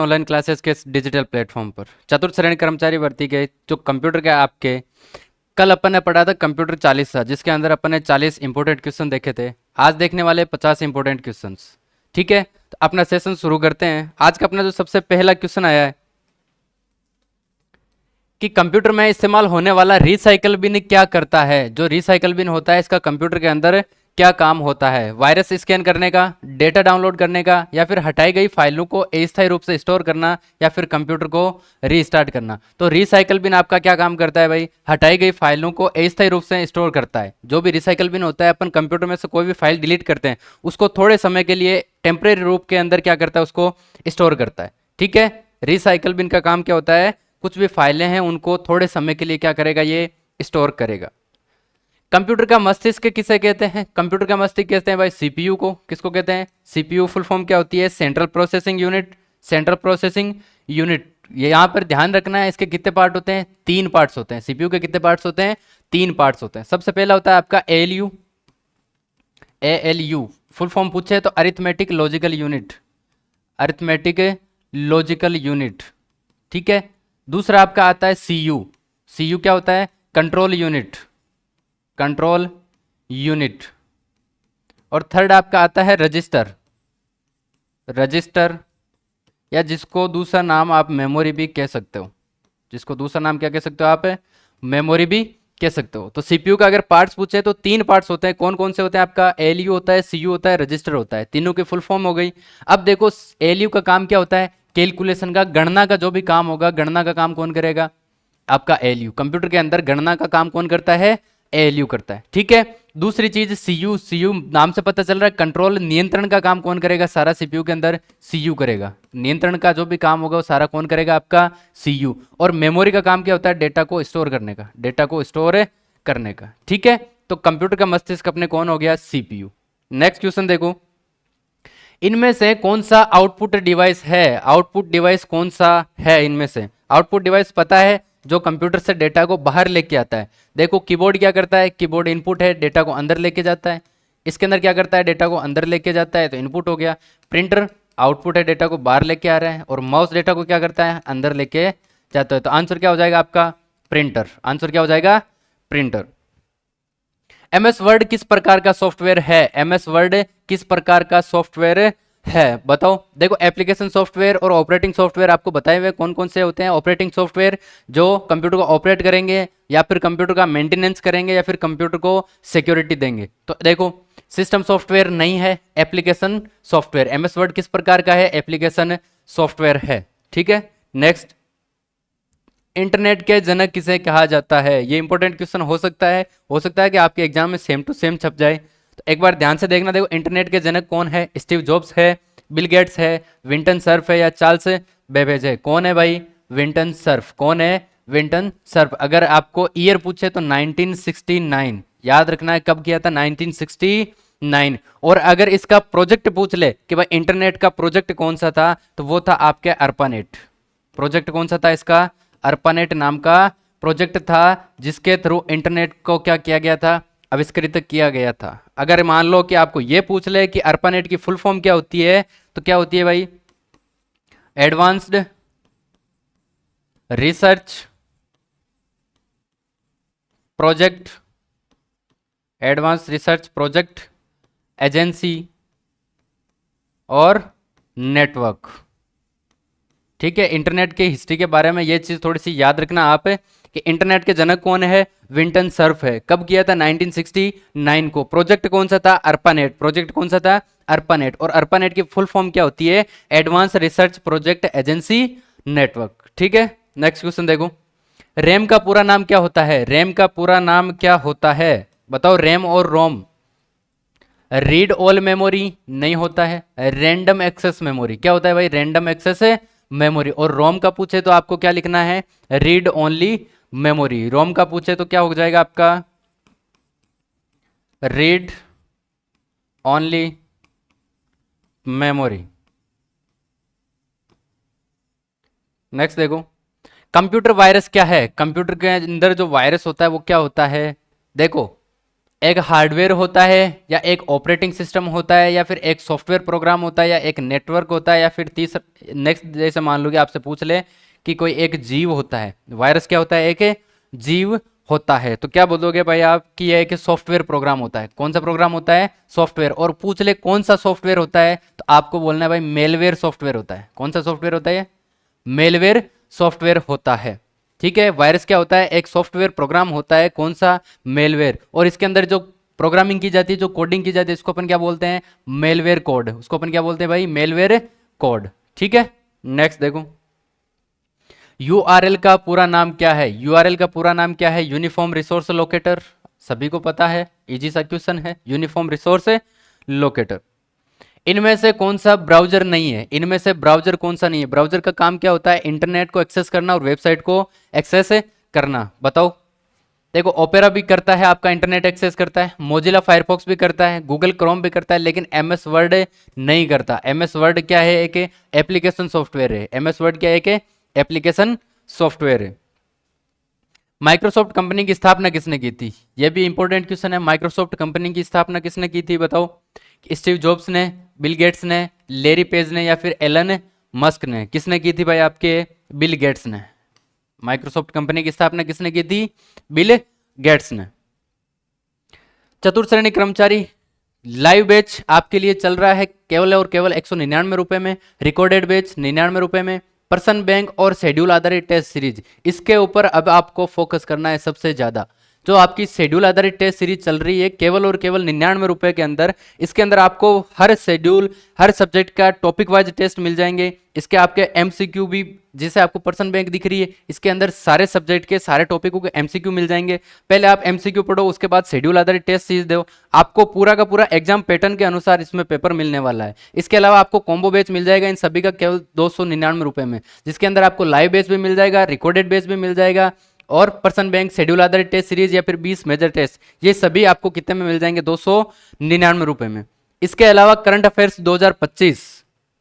Online classes के digital platform पर चतुर्थ श्रेणी कर्मचारी भर्ती के जो कंप्यूटर के आपके कल अपन ने पढ़ा था कंप्यूटर 40 था, जिसके अंदर अपन ने 40 इंपॉर्टेंट क्वेश्चन देखे थे। आज देखने वाले 50 इंपॉर्टेंट क्वेश्चंस। ठीक है, तो अपना सेशन शुरू करते हैं। आज का अपना जो सबसे पहला क्वेश्चन आया है कि कंप्यूटर में इस्तेमाल होने वाला रिसाइकल बिन क्या करता है। जो रिसाइकल बिन होता है इसका कंप्यूटर के अंदर क्या काम होता है? वायरस स्कैन करने का, डेटा डाउनलोड करने का, या फिर हटाई गई फाइलों को अस्थायी रूप से स्टोर करना, या फिर कंप्यूटर को रीस्टार्ट करना। तो रिसाइकल बिन आपका क्या काम करता है भाई? हटाई गई फाइलों को अस्थायी रूप से स्टोर करता है। जो भी रिसाइकल बिन होता है, अपन कंप्यूटर में से कोई भी फाइल डिलीट करते हैं, उसको थोड़े समय के लिए टेम्परेरी रूप के अंदर क्या करता है? उसको स्टोर करता है। ठीक है, रिसाइकल बिन का काम क्या होता है? कुछ भी फाइलें हैं उनको थोड़े समय के लिए क्या करेगा? ये स्टोर करेगा। कंप्यूटर का मस्तिष्क किसे कहते हैं? कंप्यूटर का मस्तिष्क कहते हैं भाई सीपीयू को। किसको कहते हैं? सीपीयू फुल फॉर्म क्या होती है? Central processing unit. Central processing unit, ये यहाँ पर ध्यान रखना है। इसके कितने पार्ट होते हैं? 3 पार्ट्स होते हैं। सीपीयू के कितने पार्ट्स होते हैं? 3 पार्ट्स होते हैं। सबसे पहला होता है आपका एएलयू। एएलयू फुल फॉर्म पूछे तो arithmetic logical unit. Arithmetic logical unit. ठीक है, दूसरा आपका आता है सीयू। सीयू क्या होता है? Control unit. Control unit. और थर्ड आपका आता है रजिस्टर। रजिस्टर, या जिसको दूसरा नाम आप मेमोरी भी कह सकते हो। जिसको दूसरा नाम क्या कह सकते हो आप? मेमोरी भी कह सकते हो। तो सीपीयू का अगर पार्ट्स पूछे तो 3 पार्ट्स होते हैं। कौन कौन से होते हैं? आपका एलयू होता है, सीयू होता है, रजिस्टर होता है। तीनों की फुल फॉर्म हो गई। अब देखो एलयू का काम क्या होता है? कैलकुलेशन का, गणना का जो भी काम होगा, गणना का काम कौन करेगा? आपका एलयू। कंप्यूटर के अंदर गणना का काम कौन करता है? एलयू करता है। ठीक है, दूसरी चीज सीयू। सीयू नाम से पता चल रहा है कंट्रोल, नियंत्रण का काम कौन करेगा? सारा सीपीयू के अंदर सीयू करेगा। नियंत्रण का जो भी काम होगा वो सारा कौन करेगा? आपका सीयू। और मेमोरी का काम क्या होता है? डेटा को स्टोर करने का। डेटा को स्टोर करने का। ठीक है, तो कंप्यूटर का मस्तिष्क अपने कौन हो गया? सीपीयू। नेक्स्ट क्वेश्चन देखो, इनमें से कौन सा आउटपुट डिवाइस है? आउटपुट डिवाइस कौन सा है इनमें से? आउटपुट डिवाइस पता है, जो कंप्यूटर से डेटा को बाहर लेके आता है। देखो कीबोर्ड क्या करता है? कीबोर्ड इनपुट है, डेटा को अंदर लेके जाता है। इसके अंदर क्या करता है? डेटा को अंदर लेके जाता है, तो इनपुट हो गया। प्रिंटर आउटपुट है, डेटा को बाहर लेके आ रहा है। और माउस डेटा को क्या करता है? अंदर लेके जाता है। तो आंसर क्या हो जाएगा आपका? प्रिंटर। आंसर क्या हो जाएगा? प्रिंटर। एमएस वर्ड किस प्रकार का सॉफ्टवेयर है? एमएस वर्ड किस प्रकार का सॉफ्टवेयर है? बताओ। देखो एप्लीकेशन सॉफ्टवेयर और ऑपरेटिंग सॉफ्टवेयर आपको बताए हुए कौन कौन से होते हैं। ऑपरेटिंग सॉफ्टवेयर जो कंप्यूटर को ऑपरेट करेंगे, या फिर कंप्यूटर का मेंटेनेंस करेंगे, या फिर कंप्यूटर को सिक्योरिटी देंगे। तो देखो सिस्टम सॉफ्टवेयर नहीं है, एप्लीकेशन सॉफ्टवेयर। एमएस वर्ड किस प्रकार का है? एप्लीकेशन सॉफ्टवेयर है। ठीक है, नेक्स्ट, इंटरनेट के जनक किसे कहा जाता है? ये इंपॉर्टेंट क्वेश्चन हो सकता है कि आपके एग्जाम में सेम टू सेम छप जाए। तो एक बार ध्यान से देखना। देखो इंटरनेट के जनक कौन है? स्टीव जॉब्स है, बिल गेट्स है, विंटन सर्फ है, या चार्ल्स बेबेज है? कौन है भाई? Vinton Cerf. कौन है? Vinton Cerf. अगर आपको ईयर पूछे तो 1969 याद रखना है। कब किया था? 1969। और अगर इसका प्रोजेक्ट पूछ ले कि भाई इंटरनेट का प्रोजेक्ट कौन सा था, तो वो था आपके अर्पानेट। प्रोजेक्ट कौन सा था इसका? अर्पानेट नाम का प्रोजेक्ट था, जिसके थ्रू इंटरनेट को क्या किया गया था? आविष्कृत किया गया था। अगर मान लो कि आपको यह पूछ ले कि अर्पानेट की फुल फॉर्म क्या होती है, तो क्या होती है भाई? Advanced research project, advance research project agency और नेटवर्क। ठीक है, इंटरनेट के हिस्ट्री के बारे में ये चीज थोड़ी सी याद रखना आप कि इंटरनेट के जनक कौन है? विंटन सर्फ है। कब किया था? 1969 को। प्रोजेक्ट कौन सा था? अर्पानेट। प्रोजेक्ट कौन सा था? अर्पानेट। और अर्पानेट की फुल फॉर्म क्या होती है? Advance research project agency network. ठीक है, नेक्स्ट क्वेश्चन देखो, रैम का पूरा नाम क्या होता है? रैम का पूरा नाम क्या होता है? बताओ। रैम और रोम। रीड ऑल मेमोरी नहीं होता है, रैंडम एक्सेस मेमोरी। क्या होता है भाई? Random access memory. और रोम का पूछे तो आपको क्या लिखना है? Read only memory. रोम का पूछे तो क्या हो जाएगा आपका? Read only memory. नेक्स्ट देखो, कंप्यूटर वायरस क्या है? कंप्यूटर के अंदर जो वायरस होता है वो क्या होता है? देखो एक हार्डवेयर होता है, या एक ऑपरेटिंग सिस्टम होता है, या फिर एक सॉफ्टवेयर प्रोग्राम होता है, या एक नेटवर्क होता है, या फिर तीसरा नेक्स्ट जैसे मान लो कि आपसे पूछ ले कि कोई एक जीव होता है। वायरस क्या होता है? एक जीव होता है। तो क्या बोलोगे भाई आप कि यह एक सॉफ्टवेयर प्रोग्राम होता है। कौन सा प्रोग्राम होता है? सॉफ्टवेयर। और पूछ ले कौन सा सॉफ्टवेयर होता है, तो आपको बोलना है भाई मेलवेयर सॉफ्टवेयर होता है। कौन सा सॉफ्टवेयर होता है? मेलवेयर सॉफ्टवेयर होता है। ठीक है, वायरस क्या होता है? एक सॉफ्टवेयर प्रोग्राम होता है। कौन सा? मेलवेयर। और इसके अंदर जो प्रोग्रामिंग की जाती है, जो कोडिंग की जाती है, इसको अपन क्या बोलते हैं? Malware code. उसको अपन क्या बोलते हैं भाई? Malware code. ठीक है, नेक्स्ट देखो, यूआरएल का पूरा नाम क्या है? यूआरएल का पूरा नाम क्या है? Uniform resource locator. सभी को पता है, इजी सा क्वेश्चन है, यूनिफॉर्म रिसोर्स लोकेटर। इनमें से कौन सा ब्राउजर नहीं है? इनमें से ब्राउजर कौन सा नहीं है? ब्राउजर का काम क्या होता है? इंटरनेट को एक्सेस करना और वेबसाइट को एक्सेस करना। बताओ। देखो, ओपेरा भी करता है, आपका इंटरनेट एक्सेस करता है, मोजिला फायरफॉक्स भी करता है, गूगल क्रोम भी करता है, लेकिन एमएस वर्ड नहीं करता। एमएस वर्ड क्या है? एक एप्लीकेशन सॉफ्टवेयर है। एमएस वर्ड क्या है? एक एप्लीकेशन सॉफ्टवेयर है। माइक्रोसॉफ्ट कंपनी की स्थापना किसने की थी? यह भी इंपॉर्टेंट क्वेश्चन है। माइक्रोसॉफ्ट कंपनी की स्थापना किसने की थी? बताओ। स्टीव जॉब्स ने, बिल गेट्स ने, लेरी पेज ने, या फिर एलन मस्क ने? किसने की थी भाई? आपके बिल गेट्स ने। माइक्रोसॉफ्ट कंपनी की स्थापना किसने की थी? बिल गेट्स ने। चतुर्थ श्रेणी कर्मचारी लाइव बैच आपके लिए चल रहा है केवल और केवल 199 रुपए में। रिकॉर्डेड बैच 99 रुपए में। पर्सन बैंक और शेड्यूल आधारित टेस्ट सीरीज, इसके ऊपर अब आपको फोकस करना है सबसे ज्यादा। जो आपकी शेड्यूल आधारित टेस्ट सीरीज चल रही है केवल और केवल 99 रुपए के अंदर, इसके अंदर आपको हर शेड्यूल, हर सब्जेक्ट का टॉपिक वाइज टेस्ट मिल जाएंगे। इसके आपके एमसीक्यू भी, जैसे आपको पर्सन बैंक दिख रही है, इसके अंदर सारे सब्जेक्ट के सारे टॉपिकों के एमसीक्यू मिल जाएंगे। पहले आप एमसीक्यू पढ़ो, उसके बाद शेड्यूल आधारित टेस्ट सीरीज दो। आपको पूरा का पूरा एग्जाम पैटर्न के अनुसार इसमें पेपर मिलने वाला है। इसके अलावा आपको कॉम्बो बैच मिल जाएगा इन सभी का केवल 299 रुपए में, जिसके अंदर आपको लाइव बैच भी मिल जाएगा, रिकॉर्डेड बैच भी मिल जाएगा, और पर्सन बैंक, शेड्यूल आधारित टेस्ट सीरीज, या फिर 20 मेजर टेस्ट, ये सभी आपको कितने में मिल जाएंगे? 299 रुपए में। इसके अलावा करंट अफेयर्स 2025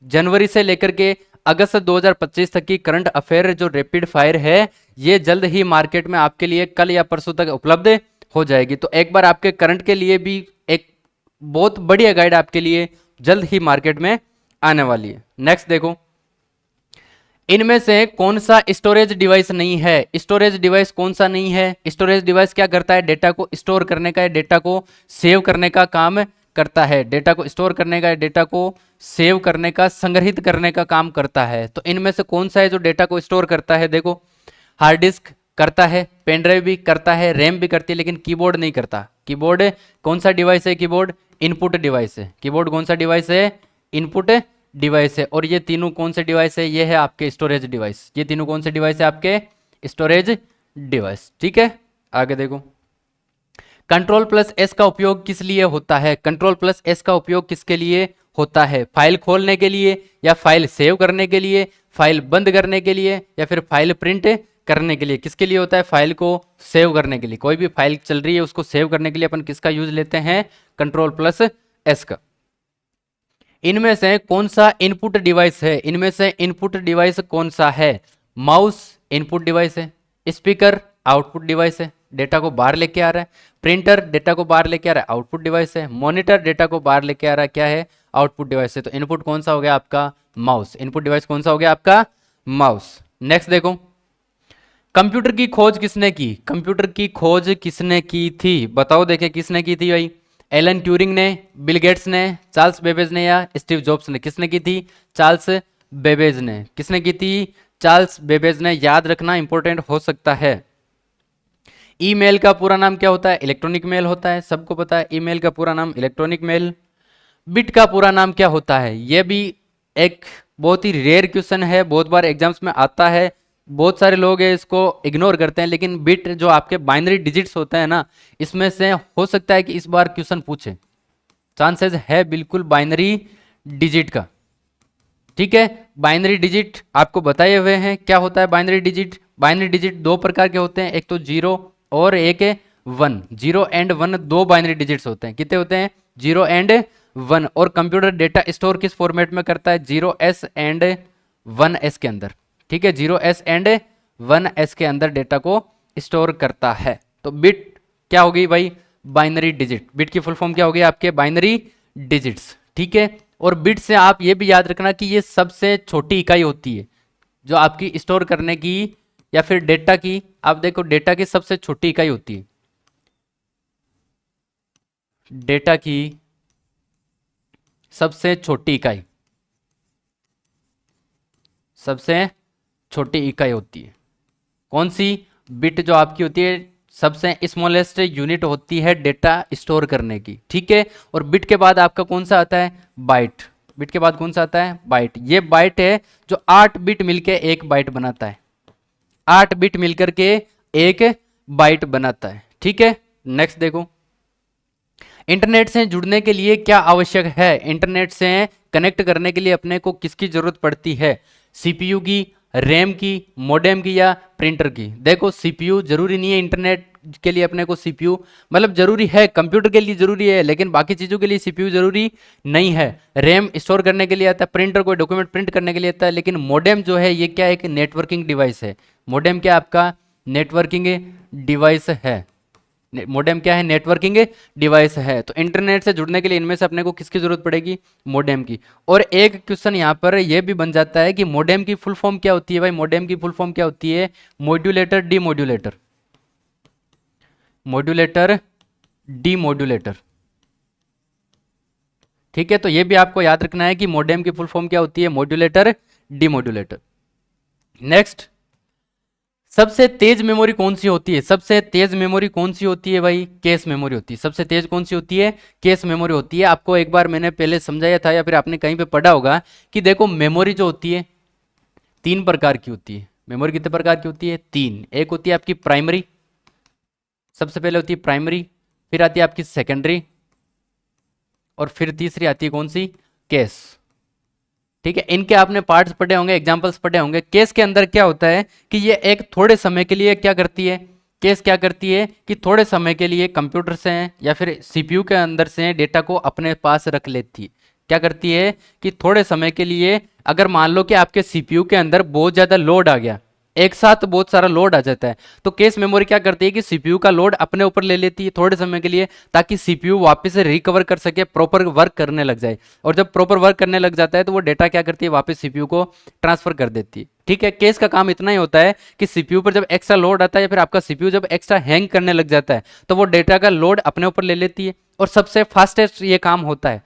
जनवरी से लेकर के अगस्त 2025 तक की करंट अफेयर जो रैपिड फायर है, ये जल्द ही मार्केट में आपके लिए कल या परसों तक उपलब्ध हो जाएगी। तो एक बार आपके करंट के लिए भी एक बहुत बढ़िया गाइड आपके लिए जल्द ही मार्केट में आने वाली है। नेक्स्ट देखो, इनमें से कौन सा स्टोरेज डिवाइस नहीं है? स्टोरेज डिवाइस कौन सा नहीं है? स्टोरेज डिवाइस क्या करता है? डेटा को स्टोर करने का, डेटा को सेव करने का काम करता है। डेटा को स्टोर करने का, डेटा को सेव करने का, संग्रहित करने का काम करता है। तो इनमें से कौन सा है जो डेटा को स्टोर करता है? देखो, हार्ड डिस्क करता है, पेन ड्राइव भी करता है, रैम भी करती है, लेकिन कीबोर्ड नहीं करता। कीबोर्ड कौन सा डिवाइस है? कीबोर्ड इनपुट डिवाइस है। कीबोर्ड कौन सा डिवाइस है? इनपुट डिवाइस है। और ये तीनों कौन से डिवाइस है? ये है आपके स्टोरेज डिवाइस। ये तीनों कौन से डिवाइस है? आपके स्टोरेज डिवाइस। ठीक है, आगे देखो, कंट्रोल प्लस एस का उपयोग किस लिए होता है? कंट्रोल प्लस एस का उपयोग किसके लिए होता है? फाइल खोलने के लिए, या फाइल सेव करने के लिए, फाइल बंद करने के लिए, या फिर फाइल प्रिंट करने के लिए? किसके लिए होता है? फाइल को सेव करने के लिए। कोई भी फाइल चल रही है उसको सेव करने के लिए अपन किसका यूज लेते हैं? कंट्रोल प्लस एस का। इनमें से कौन सा इनपुट डिवाइस है? इनमें से इनपुट डिवाइस कौन सा है? माउस इनपुट डिवाइस है, स्पीकर आउटपुट डिवाइस है, डेटा को बाहर लेके आ रहा है, प्रिंटर डेटा को बाहर लेके आ रहा है, आउटपुट डिवाइस है, मॉनिटर डेटा को बाहर लेके आ रहा है, क्या है? आउटपुट डिवाइस है। तो इनपुट कौन सा हो गया आपका? माउस। इनपुट डिवाइस कौन सा हो गया आपका? माउस। नेक्स्ट देखो, कंप्यूटर की खोज किसने की? कंप्यूटर की खोज किसने की थी? बताओ, देखे किसने की थी भाई? एलन ट्यूरिंग ने, बिल गेट्स ने, चार्ल्स बेबेज ने, या स्टीव जॉब्स ने? किसने की थी? चार्ल्स बेबेज ने। किसने की थी? चार्ल्स बेबेज ने। याद रखना, इंपॉर्टेंट हो सकता है। ईमेल का पूरा नाम क्या होता है? इलेक्ट्रॉनिक मेल होता है, सबको पता है ईमेल का पूरा नाम इलेक्ट्रॉनिक मेल। बिट का पूरा नाम क्या होता है? यह भी एक बहुत ही रेयर क्वेश्चन है, बहुत बार एग्जाम्स में आता है, बहुत सारे लोग हैं इसको इग्नोर करते हैं, लेकिन बिट जो आपके बाइनरी डिजिट्स होते हैं ना, इसमें से हो सकता है कि इस बार क्वेश्चन पूछे, चांसेस है बिल्कुल बाइनरी डिजिट का। ठीक है, बाइनरी डिजिट आपको बताए हुए हैं क्या होता है बाइनरी डिजिट। बाइनरी डिजिट दो प्रकार के होते हैं, एक तो जीरो और एक है वन। जीरो एंड वन दो बाइनरी डिजिट्स होते हैं। कितने होते हैं? Zero and one. और कंप्यूटर डेटा स्टोर किस फॉर्मेट में करता है? 0s एंड 1s के अंदर। ठीक है, 0s एंड 1s के अंदर डेटा को स्टोर करता है। तो बिट क्या होगी भाई? Binary digit. बिट की फुल फॉर्म क्या हो गया आपके? बाइनरी डिजिट्स, ठीक है। और बिट से आप ये भी याद रखना कि ये सबसे छोटी इकाई होती है जो आपकी स्टोर करने की या फिर डेटा की, आप देखो डेटा की सबसे छोटी इकाई होती है, डेटा की सबसे छोटी इकाई, सबसे छोटी इकाई होती है कौन सी? बिट जो आपकी होती है सबसे स्मॉलेस्ट यूनिट होती है डेटा स्टोर करने की, ठीक है। और बिट के बाद आपका कौन सा आता है? बाइट। बिट के बाद कौन सा आता है? बाइट। ये बाइट है जो 8 बिट मिलके एक बाइट बनाता है, 8 बिट मिलकर के एक बाइट बनाता है, ठीक है। नेक्स्ट देखो, इंटरनेट से जुड़ने के लिए क्या आवश्यक है? इंटरनेट से कनेक्ट करने के लिए अपने को किसकी जरूरत पड़ती है? सीपीयू की, रैम की, मॉडेम की या प्रिंटर की? देखो सीपीयू जरूरी नहीं है, इंटरनेट के लिए अपने को सीपीयू मतलब जरूरी है, कंप्यूटर के लिए जरूरी है, लेकिन बाकी चीजों के लिए सीपीयू जरूरी नहीं है। रैम स्टोर करने के लिए आता है, प्रिंटर कोई डॉक्यूमेंट प्रिंट करने के लिए आता है, लेकिन मॉडेम जो है ये क्या? एक नेटवर्किंग डिवाइस है। मॉडेम क्या आपका? नेटवर्किंग डिवाइस है। मॉडेम क्या है? नेटवर्किंग डिवाइस है। तो इंटरनेट से जुड़ने के लिए इनमें से अपने को किसकी जरूरत पड़ेगी? मॉडेम की। और एक क्वेश्चन यहाँ पर ये भी बन जाता है कि मॉडेम की फुल फॉर्म क्या होती है भाई? मॉडेम की फुल फॉर्म क्या होती है? मॉड्यूलेटर, डीमॉड्यूलेटर, मॉड्यूलेटर, डीमॉड्यूलेटर, ठीक है। तो ये भी आपको याद रखना है कि मॉडेम की फुल फॉर्म क्या होती है? Modulator, demodulator. नेक्स्ट, सबसे तेज मेमोरी कौन सी होती है? सबसे तेज मेमोरी कौन सी होती है भाई? कैश मेमोरी होती है। सबसे तेज कौन सी होती है? कैश मेमोरी होती है। आपको एक बार मैंने पहले समझाया था या फिर आपने कहीं पे पढ़ा होगा कि देखो मेमोरी जो होती है 3 प्रकार की होती है। मेमोरी कितने प्रकार की होती है? 3। एक होती है आपकी प्राइमरी, सबसे पहले होती है प्राइमरी, फिर आती है आपकी सेकेंडरी, और फिर तीसरी आती है कौन सी? कैश, ठीक है। इनके आपने पार्ट्स पढ़े होंगे, एग्जांपल्स पढ़े होंगे। केस के अंदर क्या होता है कि ये एक थोड़े समय के लिए क्या करती है? केस क्या करती है कि थोड़े समय के लिए कंप्यूटर से या फिर सीपीयू के अंदर से डेटा को अपने पास रख लेती है। क्या करती है कि थोड़े समय के लिए, अगर मान लो कि आपके सीपीयू के अंदर बहुत ज़्यादा लोड आ गया, एक साथ बहुत सारा लोड आ जाता है, तो केस मेमोरी क्या करती है कि सीपीयू का लोड अपने ऊपर ले लेती है थोड़े समय के लिए, ताकि सीपीयू वापस से रिकवर कर सके, प्रॉपर वर्क करने लग जाए। और जब प्रॉपर वर्क करने लग जाता है तो वो डेटा क्या करती है? वापस सीपीयू को ट्रांसफर कर देती है, ठीक है। केस का काम इतना ही होता है कि सीपीयू पर जब एक्स्ट्रा लोड आता है या फिर आपका सीपीयू जब एक्स्ट्रा हैंग करने लग जाता है तो वो डेटा का लोड अपने ऊपर ले लेती है, और सबसे फास्टेस्ट ये काम होता है,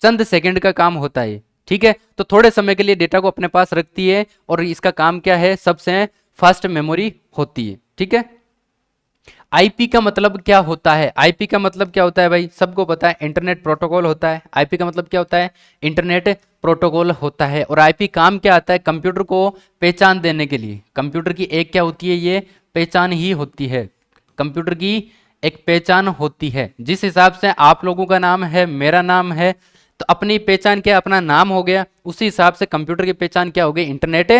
चंद सेकंड का काम होता है, ठीक है। तो थोड़े समय के लिए डेटा को अपने पास रखती है और इसका काम क्या है? सबसे फास्ट मेमोरी होती है, ठीक है। आईपी का मतलब क्या होता है? आईपी का मतलब क्या होता है भाई? सबको पता है, इंटरनेट प्रोटोकॉल होता है। आईपी का मतलब क्या होता है? इंटरनेट प्रोटोकॉल होता है। और आईपी काम क्या आता है? कंप्यूटर को पहचान देने के लिए। कंप्यूटर की एक क्या होती है? ये पहचान ही होती है। कंप्यूटर की एक पहचान होती है। जिस हिसाब से आप लोगों का नाम है, मेरा नाम है, तो अपनी पहचान क्या? अपना नाम हो गया। उसी हिसाब से कंप्यूटर की पहचान क्या हो गई? इंटरनेट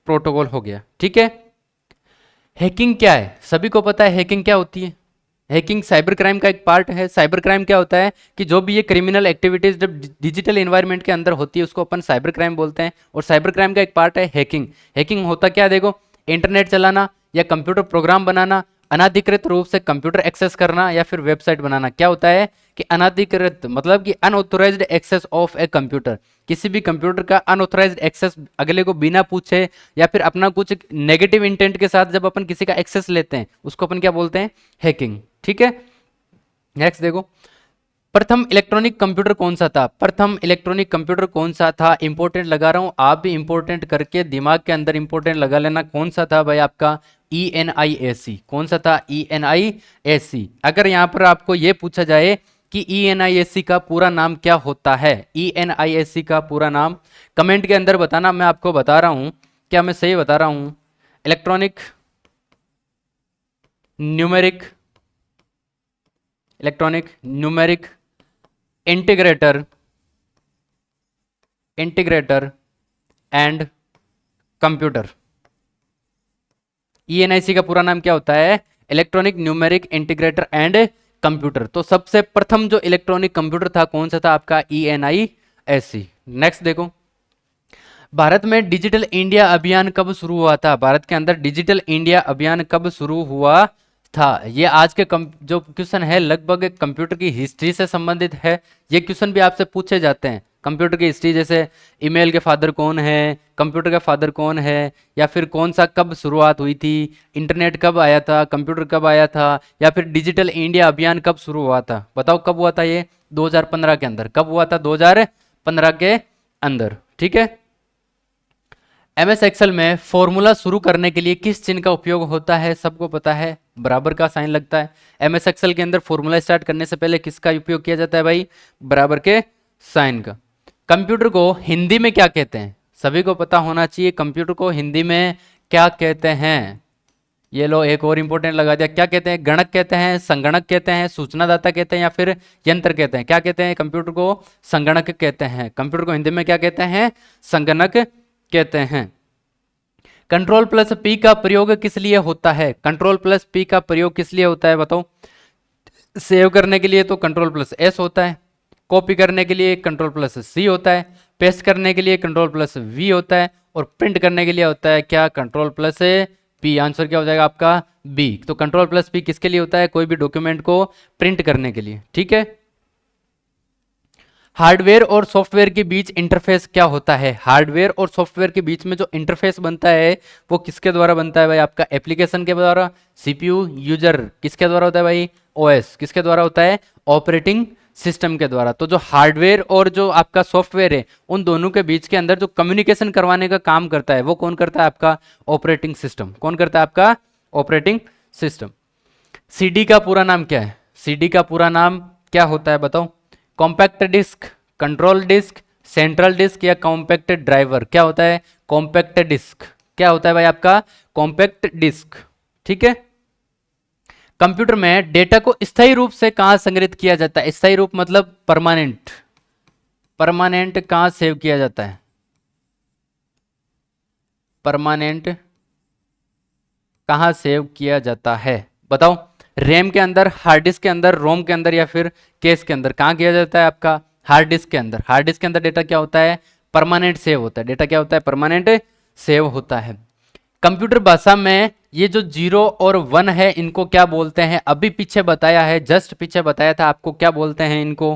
प्रोटोकॉल हो गया, ठीक है। हैकिंग क्या है? सभी को पता है हैकिंग क्या होती है। हैकिंग साइबर क्राइम का एक पार्ट है। साइबर क्राइम क्या होता है कि जो भी ये क्रिमिनल एक्टिविटीज जब डिजिटल एनवायरनमेंट के अंदर होती है उसको अपन साइबर क्राइम बोलते हैं। और साइबर क्राइम का एक पार्ट है हैकिंग। हैकिंग होता क्या? देखो, इंटरनेट चलाना या कंप्यूटर प्रोग्राम बनाना, अनाधिकृत रूप से कंप्यूटर एक्सेस करना या फिर वेबसाइट बनाना। क्या होता है कि अनाधिकृत मतलब कि unauthorised access of a computer. किसी भी कंप्यूटर का अनऑथोराइज्ड एक्सेस अगले को बिना पूछे या फिर अपना कुछ नेगेटिव इंटेंट के साथ जब अपन किसी का एक्सेस लेते हैं उसको अपन क्या बोलते हैं? हैकिंग, ठीक है। नेक्स्ट देखो, प्रथम इलेक्ट्रॉनिक कंप्यूटर कौन सा था? प्रथम इलेक्ट्रॉनिक कंप्यूटर कौन सा था? इंपॉर्टेंट लगा रहा हूं, आप भी इंपॉर्टेंट करके दिमाग के अंदर इंपॉर्टेंट लगा लेना। कौन सा था भाई आपका? ENIAC। कौन सा था? ENIAC। अगर यहां पर आपको यह पूछा जाए कि ENIAC का पूरा नाम क्या होता है, ENIAC का पूरा नाम कमेंट के अंदर बताना। मैं आपको बता रहा हूं, क्या मैं सही बता रहा हूं? Electronic numeric, electronic numeric integrator, integrator and computer. ENIC का पूरा नाम क्या होता है? Electronic numeric integrator and computer. तो सबसे प्रथम जो इलेक्ट्रॉनिक कंप्यूटर था कौन सा था? आपका ENIAC। नेक्स्ट देखो, भारत में डिजिटल इंडिया अभियान कब शुरू हुआ था? भारत के अंदर डिजिटल इंडिया अभियान कब शुरू हुआ था। ये आज के जो क्वेश्चन है लगभग कंप्यूटर की हिस्ट्री से संबंधित है। ये क्वेश्चन भी आपसे पूछे जाते हैं कंप्यूटर की हिस्ट्री, जैसे ईमेल के फादर कौन है, कंप्यूटर का फादर कौन है, या फिर कौन सा कब शुरुआत हुई थी, इंटरनेट कब आया था, कंप्यूटर कब आया था, या फिर डिजिटल इंडिया अभियान कब शुरू हुआ था। बताओ कब हुआ था ये? 2015 के अंदर। कब हुआ था? 2015 के अंदर। ठीक है। एमएस एक्सेल में फॉर्मूला शुरू करने के लिए किस चिन्ह का उपयोग होता है? सबको पता है, बराबर का साइन लगता है। एमएस एक्सेल के अंदर फॉर्मूला स्टार्ट करने से पहले किसका उपयोग किया जाता है भाई? बराबर के साइन का। कंप्यूटर को हिंदी में क्या कहते हैं? सभी को पता होना चाहिए कंप्यूटर को हिंदी में क्या कहते हैं। ये लो एक और इंपॉर्टेंट लगा दिया। क्या कहते हैं? गणक कहते हैं, संगणक कहते हैं, सूचनादाता कहते हैं, या फिर यंत्र कहते हैं? क्या कहते हैं? कंप्यूटर को संगणक कहते हैं। कंप्यूटर को हिंदी में क्या कहते हैं? संगणक कहते हैं। कंट्रोल प्लस पी का प्रयोग किस लिए होता है? कंट्रोल प्लस पी का प्रयोग किस लिए होता है बताओ? सेव करने के लिए तो कंट्रोल प्लस एस होता है, कॉपी करने के लिए कंट्रोल प्लस सी होता है, पेस्ट करने के लिए कंट्रोल प्लस वी होता है, और प्रिंट करने के लिए होता है क्या? Control plus P. आंसर क्या हो जाएगा आपका? बी। तो कंट्रोल प्लस पी किसके लिए होता है? कोई भी डॉक्यूमेंट को प्रिंट करने के लिए। ठीक है। हार्डवेयर और सॉफ्टवेयर के बीच इंटरफेस क्या होता है? हार्डवेयर और सॉफ्टवेयर के बीच में जो इंटरफेस बनता है वो किसके द्वारा बनता है भाई? आपका एप्लीकेशन के द्वारा, सीपीयू, यूजर किसके द्वारा होता है भाई? ओएस किसके द्वारा होता है? ऑपरेटिंग सिस्टम के द्वारा। तो जो हार्डवेयर और जो आपका सॉफ्टवेयर है उन दोनों के बीच के अंदर जो कम्युनिकेशन करवाने का काम करता है वो कौन करता है? आपका ऑपरेटिंग सिस्टम। कौन करता है? आपका ऑपरेटिंग सिस्टम। सीडी का पूरा नाम क्या है? सीडी का पूरा नाम क्या होता है बताओ? Compact disc, control disc, central disc, या कॉम्पैक्ट ड्राइवर? क्या होता है? Compact disc. क्या होता है भाई? आपका कॉम्पैक्ट डिस्क। ठीक है। कंप्यूटर में डेटा को स्थायी रूप से कहां संग्रहित किया जाता है? स्थायी रूप मतलब परमानेंट। परमानेंट कहां सेव किया जाता है? परमानेंट कहां सेव किया जाता है बताओ? रैम के अंदर, हार्ड डिस्क के अंदर, रोम के अंदर, या फिर केस के अंदर? कहां किया जाता है? आपका हार्ड डिस्क के अंदर। हार्ड डिस्क के अंदर डेटा क्या होता है? परमानेंट सेव होता है। डेटा क्या होता है? परमानेंट सेव होता है। कंप्यूटर भाषा में ये जो 0 और 1 है इनको क्या बोलते हैं? अभी पीछे बताया है, जस्ट पीछे बताया था आपको। क्या बोलते हैं इनको?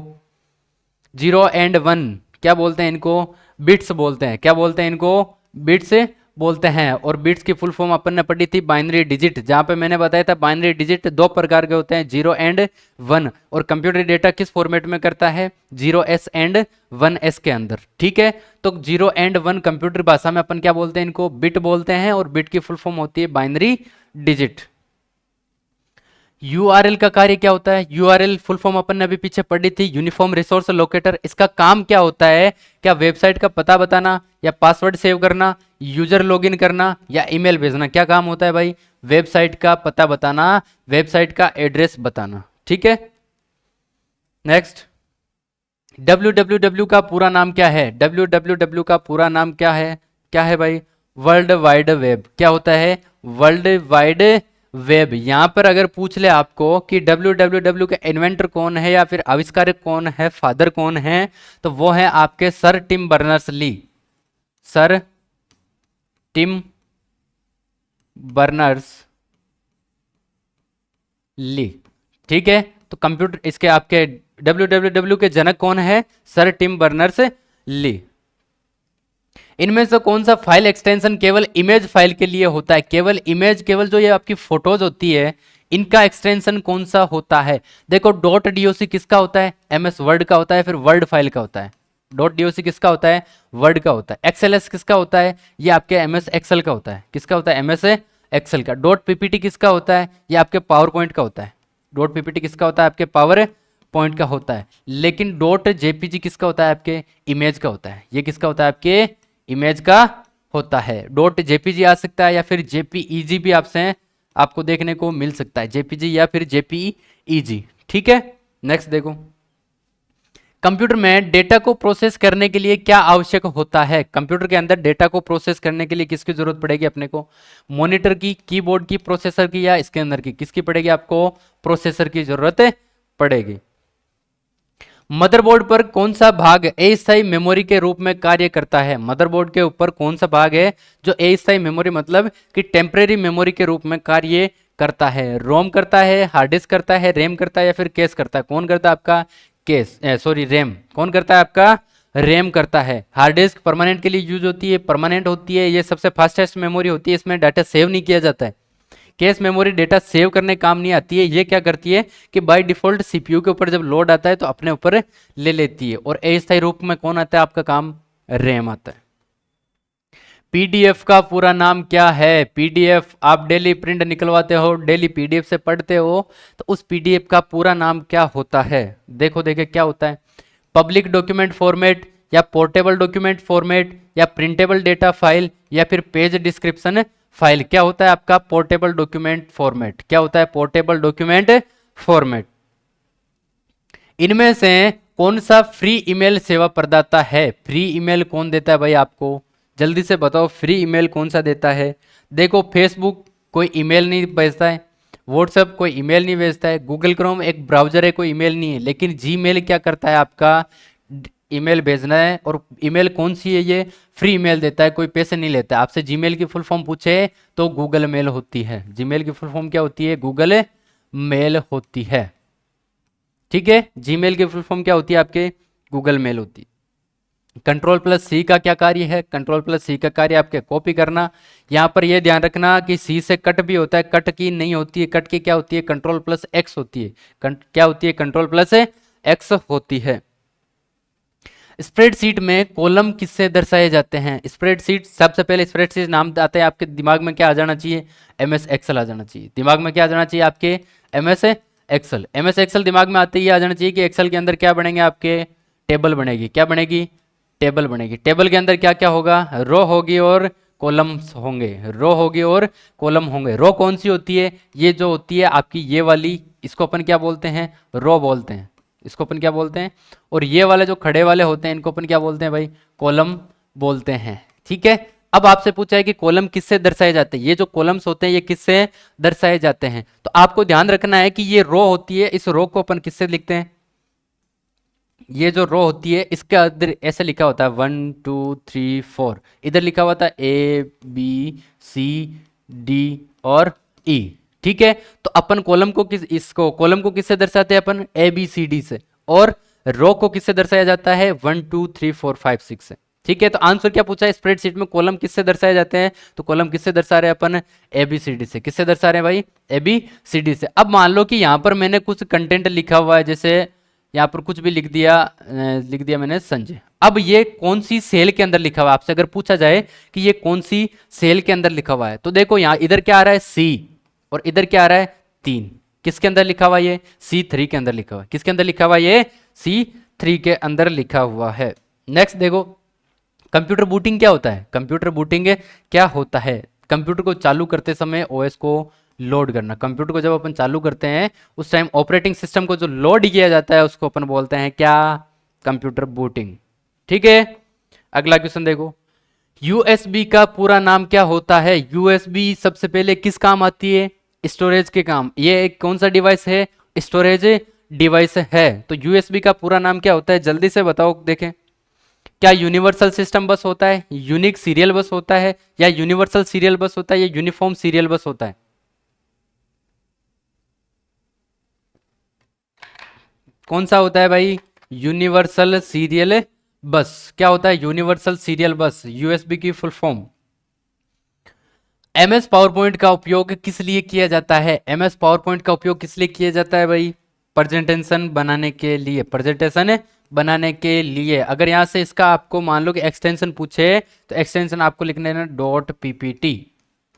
0 एंड 1 क्या बोलते हैं इनको? बिट्स बोलते हैं। क्या बोलते हैं इनको? बिट्स बोलते हैं। और बिट्स की फुल फॉर्म अपन ने पढ़ी थी बाइनरी डिजिट, जहां पे मैंने बताया था बाइनरी डिजिट दो प्रकार के होते हैं, 0 एंड 1। और कंप्यूटर डेटा किस फॉर्मेट में करता है? 0s एंड 1s के अंदर। ठीक है। तो 0 एंड 1 कंप्यूटर भाषा में अपन क्या बोलते हैं? इनको बिट बोलते हैं, और बिट की फुल फॉर्म होती है बाइनरी डिजिट। यूआरएल का कार्य क्या होता है? यूआरएल फुल फॉर्म अपन ने अभी पीछे पढ़ी थी, यूनिफॉर्म रिसोर्स लोकेटर। इसका काम क्या होता है? क्या वेबसाइट का पता बताना, या पासवर्ड सेव करना, यूजर लॉगिन करना, या ईमेल भेजना? क्या काम होता है भाई? वेबसाइट का पता बताना, वेबसाइट का एड्रेस बताना। ठीक है। नेक्स्ट, www का पूरा नाम क्या है? www का पूरा नाम क्या है? क्या है भाई? World wide web. क्या होता है? World wide web. यहां पर अगर पूछ ले आपको कि www के इन्वेंटर कौन है, या फिर आविष्कारक कौन है, फादर कौन है, तो वो है आपके sir Tim Berners Lee. Sir Tim Berners Lee. ठीक है। तो कंप्यूटर इसके आपके www के जनक कौन है? Sir Tim Berners Lee. इनमें से कौन सा फाइल एक्सटेंशन केवल इमेज फाइल के लिए होता है? केवल इमेज, केवल जो ये आपकी फोटोज होती है इनका एक्सटेंशन कौन सा होता है? देखो, .doc किसका होता है? MS वर्ड का होता है, फिर वर्ड फाइल का होता है। .doc किसका होता है? वर्ड का होता है। XLS किसका होता है? ये आपके MS एक्सेल का होता है। किसका होता है? MS एक्सेल का। .ppt किसका होता है? ये आपके पावर पॉइंट का होता है। .ppt किसका होता है? आपके पावर पॉइंट का होता है। लेकिन .jpg किसका होता है? आपके इमेज का होता है। ये किसका होता है? आपके इमेज का होता है। .jpg आ सकता है, या फिर JPEG भी आपको देखने को मिल सकता है। JPG या फिर JPEG। ठीक है। नेक्स्ट देखो, कंप्यूटर में डेटा को प्रोसेस करने के लिए क्या आवश्यक होता है? कंप्यूटर के अंदर डेटा को प्रोसेस करने के लिए किसकी जरूरत पड़ेगी अपने को? मॉनिटर की, कीबोर्ड की, प्रोसेसर की, या इसके अंदर की? किसकी पड़ेगी? आपको प्रोसेसर की जरूरत पड़ेगी। मदरबोर्ड पर कौन सा भाग अस्थायी मेमोरी के रूप में कार्य करता है? मदरबोर्ड के ऊपर कौन सा भाग है जो अस्थायी मेमोरी मतलब कि टेम्परेरी मेमोरी के रूप में कार्य करता है? रोम करता है, हार्ड डिस्क करता है, रैम करता है या फिर कैश करता है? कौन करता है आपका? Cash, sorry RAM. कौन करता है आपका? रैम करता है। हार्ड डिस्क परमानेंट के लिए यूज होती है, परमानेंट होती है, ये सबसे फास्टेस्ट मेमोरी होती है, इसमें डाटा सेव नहीं किया जाता है। कैश मेमोरी डेटा सेव करने काम नहीं आती है, ये क्या करती है कि बाय डिफॉल्ट सीपीयू के ऊपर जब लोड आता है तो अपने ऊपर ले लेती है। और अस्थायी रूप में कौन आता है आपका काम? रैम आता है। पीडीएफ का पूरा नाम क्या है? पीडीएफ आप डेली प्रिंट निकलवाते हो, डेली पीडीएफ से पढ़ते हो, तो उस पीडीएफ का पूरा नाम क्या होता है? देखो देखिए क्या होता है। पब्लिक डॉक्यूमेंट फॉर्मेट, या पोर्टेबल डॉक्यूमेंट फॉर्मेट, या प्रिंटेबल डेटा फाइल, या फिर पेज डिस्क्रिप्शन फाइल। क्या होता है आपका? Portable document format. क्या होता है? Portable document format. इनमें से कौन सा फ्री ईमेल सेवा प्रदाता है? फ्री ईमेल कौन देता है भाई आपको? जल्दी से बताओ, फ्री ईमेल कौन सा देता है? देखो, फेसबुक कोई ईमेल नहीं भेजता है, व्हाट्सएप कोई ईमेल नहीं भेजता है, गूगल क्रोम एक ब्राउजर है, कोई ईमेल नहीं है, लेकिन जीमेल क्या करता है आपका? ईमेल भेजना है। और ईमेल कौन सी है? ये फ्री ईमेल देता है, कोई पैसे नहीं लेता है। आपसे जीमेल की फुल फॉर्म पूछे तो गूगल मेल होती है। जीमेल की फुल फॉर्म क्या होती है? गूगल मेल होती है। ठीक है, जीमेल की फुल फॉर्म क्या होती है आपके? गूगल मेल होती है। कंट्रोल प्लस सी का क्या कार्य है? कंट्रोल प्लस सी का कार्य आपके कॉपी करना। यहाँ पर यह ध्यान रखना कि सी से कट भी होता है, कट की नहीं होती है। कट की क्या होती है? कंट्रोल प्लस एक्स होती है। क्या होती है? कंट्रोल प्लस एक्स होती है। स्प्रेडशीट में कॉलम किससे दर्शाए जाते हैं? स्प्रेडशीट, सबसे पहले स्प्रेडशीट नाम आते हैं आपके दिमाग में क्या आ जाना चाहिए? एमएस एक्सेल आ जाना चाहिए। दिमाग में क्या आ जाना चाहिए आपके? MS Excel. एमएस एक्सेल दिमाग में आते ही आ जाना चाहिए कि एक्सेल के अंदर क्या बनेंगे आपके? टेबल बनेगी। क्या बनेगी? टेबल बनेगी। टेबल के अंदर क्या क्या होगा? रो होगी और कॉलम्स होंगे। रो होगी और कॉलम होंगे। रो कौन सी होती है? ये जो होती है आपकी ये वाली, इसको अपन क्या बोलते हैं? रो बोलते हैं। इसको अपन क्या बोलते हैं? और ये वाले जो खड़े वाले होते हैं इनको अपन क्या बोलते हैं भाई? कॉलम बोलते हैं। ठीक है, अब आपसे पूछा है कि कॉलम किससे दर्शाए जाते हैं? ये जो कॉलम्स होते हैं ये किससे दर्शाए जाते हैं? तो आपको ध्यान रखना है कि ये रो होती है, इस रो को अपन किससे लिखते हैं? ये जो रो होती है इसके अंदर ऐसे लिखा होता है 1 2 3 4, इधर लिखा हुआ था ए बी सी डी और ई। ठीक है, तो अपन कॉलम को कॉलम को किससे दर्शाते हैं? अपन ए बी सी डी से। और रो को किससे दर्शाया जाता है? 1 2 3 4 5 6 से। ठीक है, तो आंसर क्या पूछा है? स्प्रेडशीट में कॉलम किससे दर्शाए जाते हैं? तो कॉलम किससे दर्शा रहे हैं अपन? ए बी सी डी से। किससे दर्शा रहे हैं भाई? ए बी सी डी से। अब मान लो कि यहां पर मैंने कुछ कंटेंट लिखा हुआ है, जैसे यहाँ पर कुछ भी लिख दिया मैंने संजय। अब ये कौन सी सेल के अंदर लिखा हुआ है? आपसे अगर पूछा जाए कि ये कौन सी सेल के अंदर लिखा हुआ है, तो देखो यहाँ इधर क्या आ रहा है? सी, और इधर क्या आ रहा है? 3। किसके अंदर लिखा हुआ है? ये C3 के अंदर लिखा हुआ है। किसके अंदर लिखा हुआ है? ये C3 के अंदर लिखा हुआ है। नेक्स्ट देखो, कंप्यूटर बूटिंग क्या होता है? कंप्यूटर बूटिंग क्या होता है? कंप्यूटर को चालू करते समय ओएस को लोड करना। कंप्यूटर को जब अपन चालू करते हैं उस टाइम ऑपरेटिंग सिस्टम को जो लोड किया जाता है उसको अपन बोलते हैं क्या? Computer booting. ठीक है, अगला क्वेश्चन देखो, यूएसबी का पूरा नाम क्या होता है? यूएसबी सबसे पहले किस काम आती है? स्टोरेज के काम। ये एक कौन सा डिवाइस है? स्टोरेज डिवाइस है। तो यूएसबी का पूरा नाम क्या होता है? जल्दी से बताओ देखें। क्या यूनिवर्सल सिस्टम बस होता है, यूनिक सीरियल बस होता है, या यूनिवर्सल सीरियल बस होता है, या यूनिफॉर्म सीरियल बस होता है? कौन सा होता है भाई? यूनिवर्सल सीरियल बस। क्या होता है यूनिवर्सल सीरियल बस? यूएसबी की full form. MS power point का उपयोग किस लिए किया जाता है? एमएस पावर पॉइंट का उपयोग किस लिए किया जाता है भाई? प्रेजेंटेशन बनाने के लिए। प्रेजेंटेशन बनाने के लिए। अगर यहां से इसका आपको मान लो कि एक्सटेंशन पूछे तो एक्सटेंशन आपको लिखना है डॉट पीपीटी।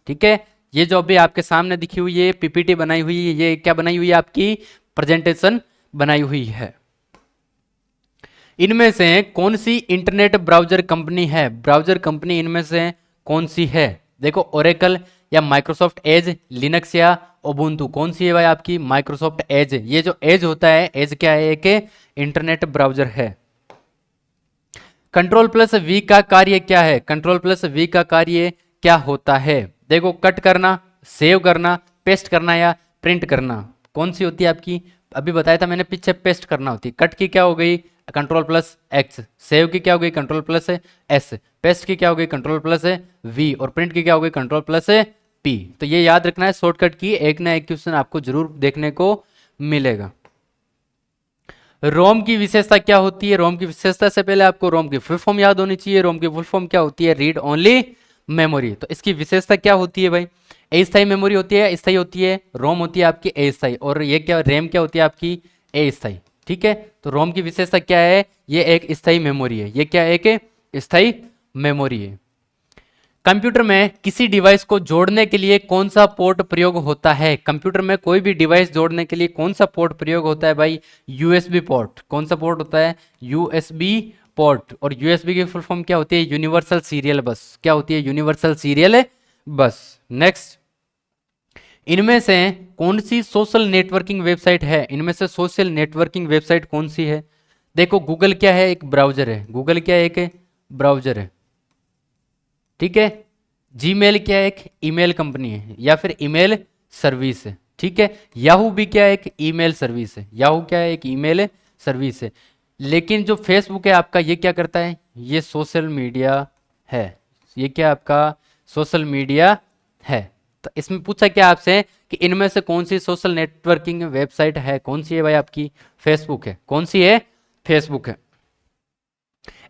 ठीक है, ये जो अभी आपके सामने दिखी हुई है पीपीटी बनाई हुई है, ये क्या बनाई हुई है? आपकी प्रेजेंटेशन बनाई हुई है। इनमें से कौन सी इंटरनेट ब्राउजर कंपनी है? ब्राउजर कंपनी इनमें से कौन सी है? देखो, ओरेकल या माइक्रोसॉफ्ट एज, लिनक्स या उबुंटू। कौन सी है भाई आपकी? Microsoft Edge. ये जो एज होता है, एज क्या है? एक इंटरनेट ब्राउजर है। कंट्रोल प्लस वी का कार्य क्या है? कंट्रोल प्लस वी का कार्य क्या होता है? देखो, कट करना, सेव करना, पेस्ट करना या प्रिंट करना। कौन सी होती है आपकी? अभी बताया था मैंने पीछे, पेस्ट करना होती है। कट की क्या हो गई? Control plus x. सेव की क्या हो गई? Control plus S. पेस्ट की क्या हो गई? Control plus V. और प्रिंट की क्या हो गई? Control plus P. तो ये याद रखना है, शॉर्टकट की एक ना एक क्वेश्चन आपको जरूर देखने को मिलेगा। रोम की विशेषता क्या होती है? रोम की विशेषता से पहले आपको रोम की फुल फॉर्म याद होनी चाहिए। रोम की फुल फॉर्म क्या होती है? Read only memory. तो इसकी विशेषता क्या होती है भाई? अस्थायी मेमोरी होती है, अस्थायी होती है। रोम होती है आपकी अस्थायी, और ये क्या, रैम क्या होती है आपकी? अस्थायी। ठीक है, तो रोम की विशेषता क्या है? ये एक स्थायी मेमोरी है। ये क्या है? एक स्थायी मेमोरी है। कंप्यूटर में किसी डिवाइस को जोड़ने के लिए कौन सा पोर्ट प्रयोग होता है? कंप्यूटर में कोई भी डिवाइस जोड़ने के लिए कौन सा पोर्ट प्रयोग होता है भाई? USB port. कौन सा पोर्ट होता है? USB port. और यूएसबी की फुल फॉर्म क्या होती है? यूनिवर्सल सीरियल बस। क्या होती है? यूनिवर्सल सीरियल बस। नेक्स्ट, इनमें से कौन सी सोशल नेटवर्किंग वेबसाइट है? इनमें से सोशल नेटवर्किंग वेबसाइट कौन सी है? देखो, गूगल क्या है? एक ब्राउजर है। गूगल क्या है? एक ब्राउजर है। ठीक है, जीमेल क्या है? एक ईमेल कंपनी है या फिर ईमेल सर्विस है। ठीक है, याहू भी क्या है? एक ईमेल सर्विस है। याहू क्या है? एक ईमेल सर्विस है। लेकिन जो फेसबुक है आपका, ये क्या करता है? ये सोशल मीडिया है। ये क्या आपका? सोशल मीडिया है। तो इसमें पूछा क्या आपसे कि इनमें से कौन सी सोशल नेटवर्किंग वेबसाइट है? कौन सी है भाई? आपकी फेसबुक है। कौन सी है? फेसबुक है।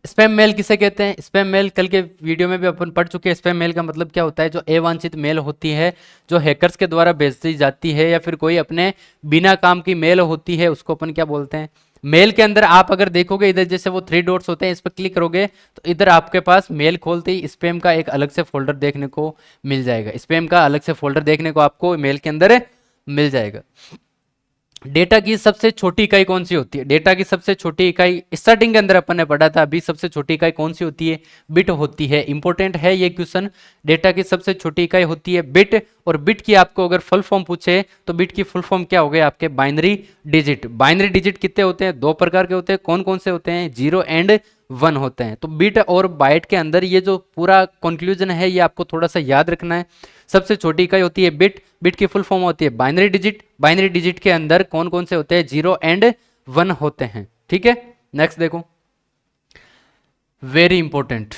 स्पैम मेल किसे कहते हैं? स्पैम मेल कल के वीडियो में भी अपन पढ़ चुके हैं। स्पैम मेल का मतलब क्या होता है? जो अवांछित मेल होती है, जो हैकर्स के द्वारा भेजी जाती है, या फिर कोई अपने बिना काम की मेल होती है, उसको अपन क्या बोलते हैं? मेल के अंदर आप अगर देखोगे, इधर जैसे वो 3 डॉट्स होते हैं, इस पर क्लिक करोगे तो इधर आपके पास मेल खोलते ही स्पैम का एक अलग से फोल्डर देखने को मिल जाएगा। स्पैम का अलग से फोल्डर देखने को आपको मेल के अंदर मिल जाएगा। डेटा की सबसे छोटी इकाई कौन सी होती है? डेटा की सबसे छोटी इकाई स्टार्टिंग के अंदर अपन ने पढ़ा था। अभी सबसे छोटी इकाई कौन सी होती है? बिट होती है। इंपॉर्टेंट है ये क्वेश्चन। डेटा की सबसे छोटी इकाई होती है बिट। और बिट की आपको अगर फुल फॉर्म पूछे तो बिट की फुल फॉर्म क्या हो गए आपके? Binary digit. बाइनरी डिजिट कितने होते हैं? 2 प्रकार के होते हैं। कौन कौन से होते हैं? 0 एंड 1 होते हैं। तो बिट और बाइट के अंदर ये जो पूरा कंक्लूजन है, ये आपको थोड़ा सा याद रखना है। सबसे छोटी इकाई होती है बिट। बिट की फुल फॉर्म होती है बाइनरी डिजिट। बाइनरी डिजिट के अंदर कौन कौन से होते हैं? 0 एंड 1 होते हैं। ठीक है, नेक्स्ट देखो, वेरी इंपॉर्टेंट,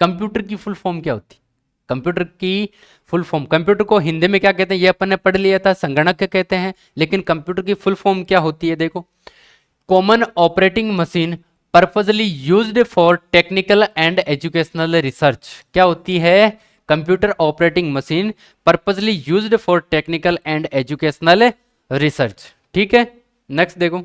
कंप्यूटर की फुल फॉर्म क्या होती है? कंप्यूटर की फुल फॉर्म, कंप्यूटर को हिंदी में क्या कहते हैं? ये अपन ने पढ़ लिया था, संगणक कहते हैं। लेकिन कंप्यूटर की फुल फॉर्म क्या होती है? देखो, common operating machine purposely used for technical and educational research. क्या होती है? Computer operating machine purposely used for technical and educational research. ठीक है, नेक्स्ट देखो,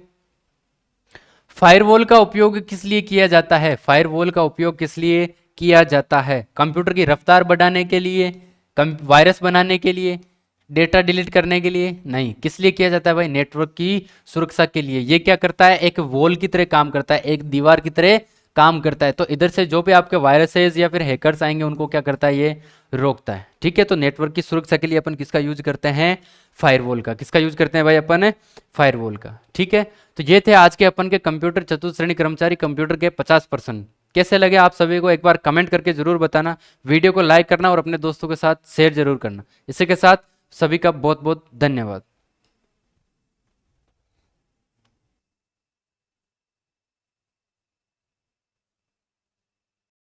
फायरवॉल का उपयोग किस लिए किया जाता है? फायरवॉल का उपयोग किस लिए किया जाता है? कंप्यूटर की रफ्तार बढ़ाने के लिए, वायरस बनाने के लिए, डेटा डिलीट करने के लिए? नहीं। किस लिए किया जाता है भाई? नेटवर्क की सुरक्षा के लिए। ये क्या करता है? एक वॉल की तरह काम करता है, एक दीवार की तरह काम करता है। तो इधर से जो भी आपके वायरसेस या फिर हैकर्स आएंगे, उनको क्या करता है? ये रोकता है। ठीक है, तो नेटवर्क की सुरक्षा के लिए अपन किसका यूज करते हैं? फायरवॉल का। किसका यूज करते हैं भाई अपन? फायरवॉल का। ठीक है, तो ये थे आज के अपन के कंप्यूटर चतुर्थ श्रेणी कर्मचारी कंप्यूटर के 50%। कैसे लगे आप सभी को? एक बार कमेंट करके जरूर बताना। वीडियो को लाइक करना और अपने दोस्तों के साथ शेयर जरूर करना। इसी के साथ सभी का बहुत बहुत धन्यवाद।